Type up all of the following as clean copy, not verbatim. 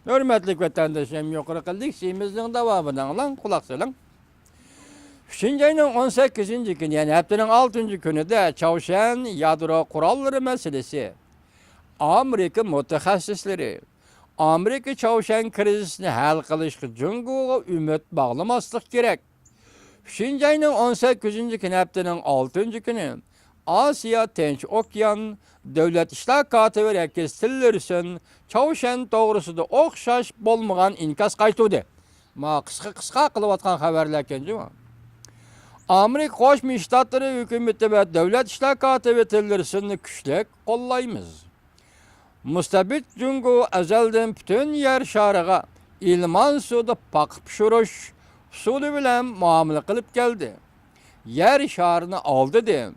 Hürmetlik vatandaşım yukarı kıldık. Şeyimizin devamından lan kulak salın. 3. ayının 18. günü yani haftanın 6. günü de Çavuşan yadro kuralları meselesi. Amerika mütehassisleri Amerika Çavuşan krizisini hal kılışkı Cungu'ya ümit bağlamaslık gerek. 3. ayının 18. günü haftanın 6. günü Asya Tinch Okyan Devlet İşler Katibi Rekis Tillerson Çavuşan doğrusu da okşaş bolmagan inkas kaytudu. Ma kısa kılıp atkan haberler kenci mi? Amerika Qo'shma Shtatlari hukumati ve Devlet İşler Katibi Tillerson'ni kuchlik qo'llaymiz. Mustabid Jungo azaldan bütün yer shariga ilman suvda paqib pishirish usuli bilan muomala qilib keldi. Yer sharini oldi dem.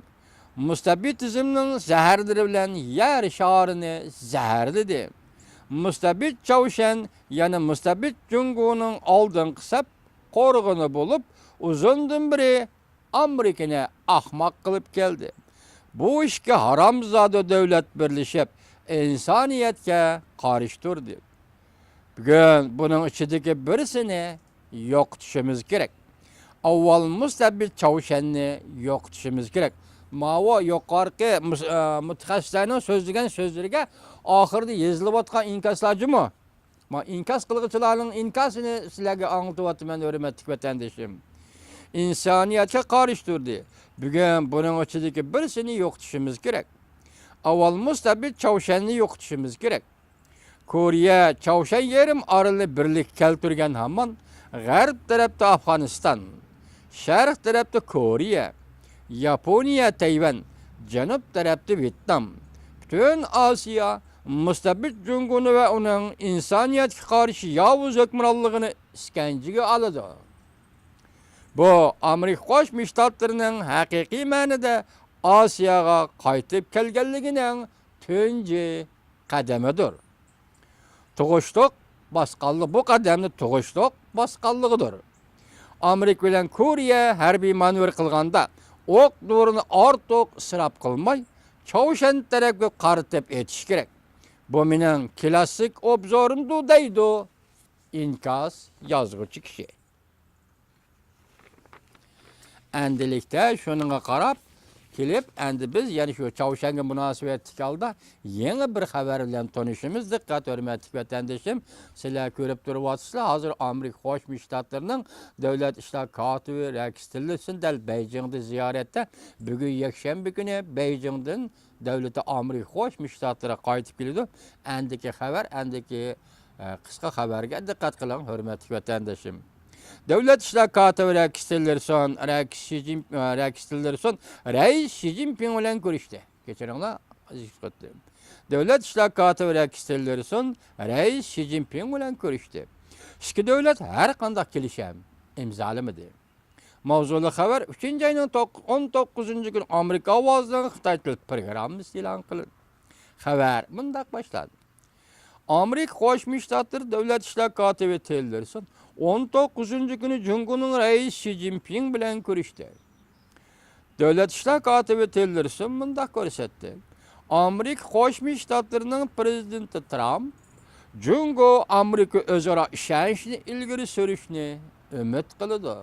Mustabidizmning zaharlari bilan yer sharini zaharladi. Mustabid Çavuşan yana Mustabid Jungo'nun oldingi sap qo'rg'ini bo'lib, uzundan beri Amerika'ni ahmoq qilib keldi. Bu ishga haromzoda davlat birlashib, insoniyatga qarshi turdi. Bugun buning ichidagi birisini yo'qotishimiz kerak. Avval Mustabid Çavuşanni yo'qotishimiz kerak. Mavo yuqorqi mutaxassislarning so'zlagan so'zlariga oxirida yozilib o'tgan inkaslarjimi? Ma inkas qilg'ichilarning inkasini sizlarga anlatyapman, hurmatli vatandoshim. İnsaniyatga qarshi turdi. Bugun buning ichidagi birisini yo'qotishimiz kerak. Avval Mustabid Çavuşanni yo'qotishimiz kerak. Koreya Çavuşan yarim oroli birlik keltirgan hamon g'arb tarafda Afg'oniston, sharq tarafda Koreya, Yaponiya, Tayvan, janub tarafda Vyetnam. Bütün Asiya Mustabid Jungo'ni ve uning insoniyatga qarshi yovuz hukmronligini iskanjiga oladi. Bu Amerika Qo'shma Shtatlarining haqiqiy ma'noda Osiyoga qaytib kelganligining tunji qadamidir. Tug'ishliq bosqonlik bu qadamni tug'ishliq bosqonligidir. Amerika bilan Koreya harbiy manevr qilganda o'q do'rini ortiq isrof qilmay, Çavuşan tarafga qaritib etish kerak. Bu mening klassik obzorimdir deydi inkas yozuvchi kishi. Endilikte şununla qarab kelib, endi biz yani şu Çavuşanga münasebetlik alda yeni bir haber bilan tanışımız. Dikkat hürmetli vatandaşım, sizler görüp turibsizlar. Hazır Amerika Qo'shma Shtatlarining Davlat İşler Katibi Rekis Tillerson dal Beijingda ziyoratda. Bugun yakshanba kuni Beijingdan davlati Amerika Qo'shma Shtatlari qaytib keldi. Endiki xabar, endiki qisqa xabarga dikkat qiling hurmatli vatandaşım. Devlet İşler Katibi Rekis Tillerson, Reis Xi Jinping bilan ko'rishdi. Kechiringlar, aziz qutlim. Devlet İşler Katibi Rekis Tillerson, Reis Xi Jinping bilan ko'rishdi. İki devlet har qanday kelishim imzolamadi. Mavzuli xabar 3. ayning 19. gün Amerika ovozidan Xitoy til programmasi e'lon qilindi. Xabar bunday boshlandi. Amerika Qo'shma Shtatlari Davlat İşler Katibi Tillerson 19. günü Jungo'nun Reis Xi Jinping bilan ko'rishdi. Davlat İşler Katibi Tillerson bunday ko'rsatdi. Amerika Qo'shma Shtatlarining prezidenti Trump Jungo Amerika o'zaro ishonchni ilgari surishni umid qiladi.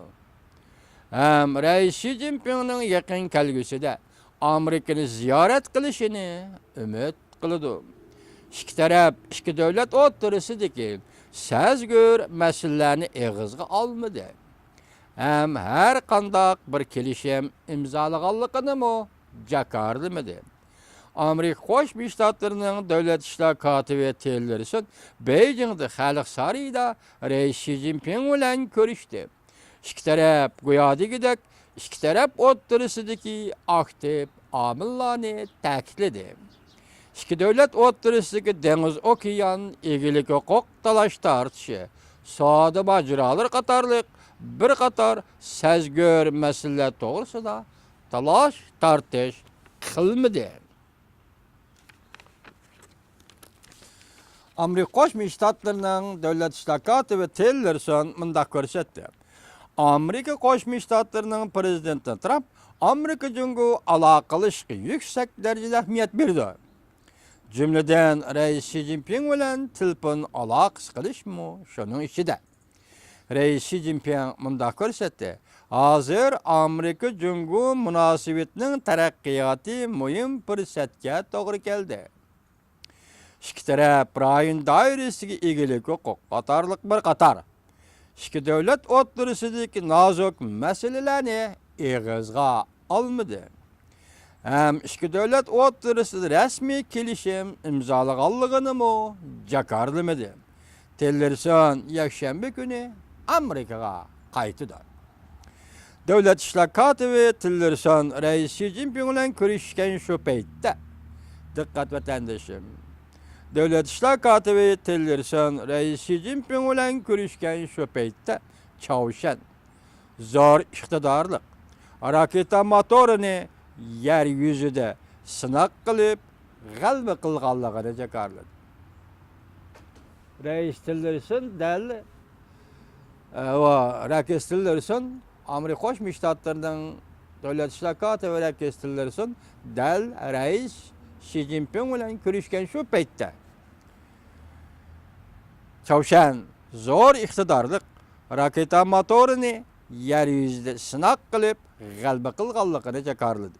Ham Reis Xi Jinpingning yaqin kelgusida Amerikani ziyorat qilishini umid qiladi. İki taraf, iki davlat o'rtasidagi sazgör masalalarni eg'izga olmadi. Ham har qanday bir kelishim imzolaganligini mo jakarlamadi. Amerika Qo'shma Shtatlarining Davlat İşler Katibi Tillerson Beijingda Xalq sarayida Reis Xi Jinping bilan ko'rishdi. İki taraf go'yodagidek iki taraf o'rtasidagi aktiv omillarni ta'kidladi. İki devlet o'rtasidagi dengiz okean egilik huquq talash tortishi, savdo majrolar qatorliq bir qator sazgör masalalar to'g'risida talash tortish qilmadi. Amerika Qo'shma Shtatlarining Davlat İşler Katibi Tillerson bunday ko'rsatdi. Amerika Qo'shma Shtatlarining prezidenti Trump Amerika Jungo aloqa qilishga yuksak darajada ahamiyat berdi. Cümleden Reis Xi Jinping bilen telefon alaqası qilishmi? Şunun içinde. Reis Xi Jinping munda ko'rsatdi. Hazır Amerika Jungo münasebetinin taraqqiyoti muhim fursatga to'g'ri keldi. İki taraf rayon dairesiga egilik huquq qatorliq bir qator ikki davlat o'rtasidagi nozik masalalarni eg'izga olmadi. Hem ikki davlat o'rtasida rasmiy kelishim imzolaganligini jakarlamadi. Tillerson yakshanba kuni Amerikaga qaytdi. Davlat ishlar kotibi Tillerson Reis Xi Jinping bilan ko'rishgan shu paytda. Diqqat vatandoshim. Devlet İşler Katibi Tillerson Reis Xi Jinping bilan ko'rishgan shu paytda Çavuşan zor iqtidorli raketa motorini yer yuzida sinaq qilib g'alaba qilganligini jakarladi. Reis Tillerson dal va Reis Tillerson Amerika Qo'shma Shtatlarining Davlat ishlar kotibi Reis Tillerson dal Reis Xi Jinping bilan ko'rishgan shu paytda Çavuşan zor iqtidorli raketa motorini yer yuzida sinaq qilib g'alaba qilganligini jakarladi.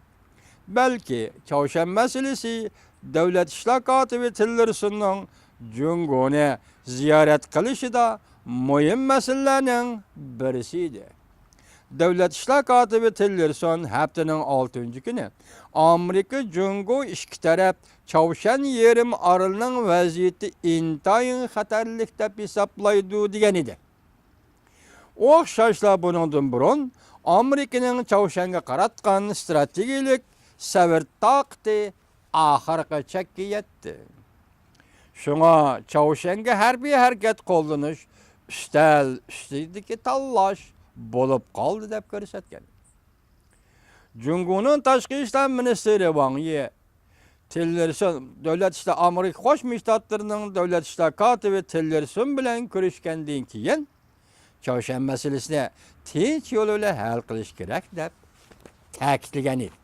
Balki Çavuşan masalasi Davlat ishlar kotibi Tillersonning Jungoni ziyorat qilishida muhim masalalarning birisi edi. Davlat ishlar kotibi Tillerson haftaning 6-kuni Amerika Jungo ikki taraf Çavuşan yerim orolining vaziyati intayin xatarlik deb hisoblaydi degan edi. O'xshashlar buningdan burun Amerikaning Çavuşanga qaratgan strategik savartaqti oxirgacha yetdi. Shunga Çavuşanga harbiy harakat qo'llanish ustal ustidagi tanlash bo'lib qoldi deb ko'rsatgan. Jungoning tashqi ishlar ministri Wang Yi Tillerson Davlat ishlar Amerika Qo'shma Shtatlarining Davlat ishlar kotibi Tillerson bilan ko'rishgandan keyin Çavuşan masalasini tinch yo'l bilan hal qilish kerak deb ta'kidlagan edi.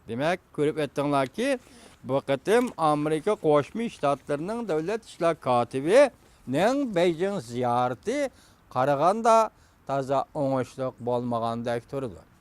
Demak, ko'rib o'tdinglarki, bu qatim Amerika Qo'shma Shtatlarining Davlat ishlar kotibining Beijing ziyorati qaraganda toza o'ngishli bo'lmagandek turdi.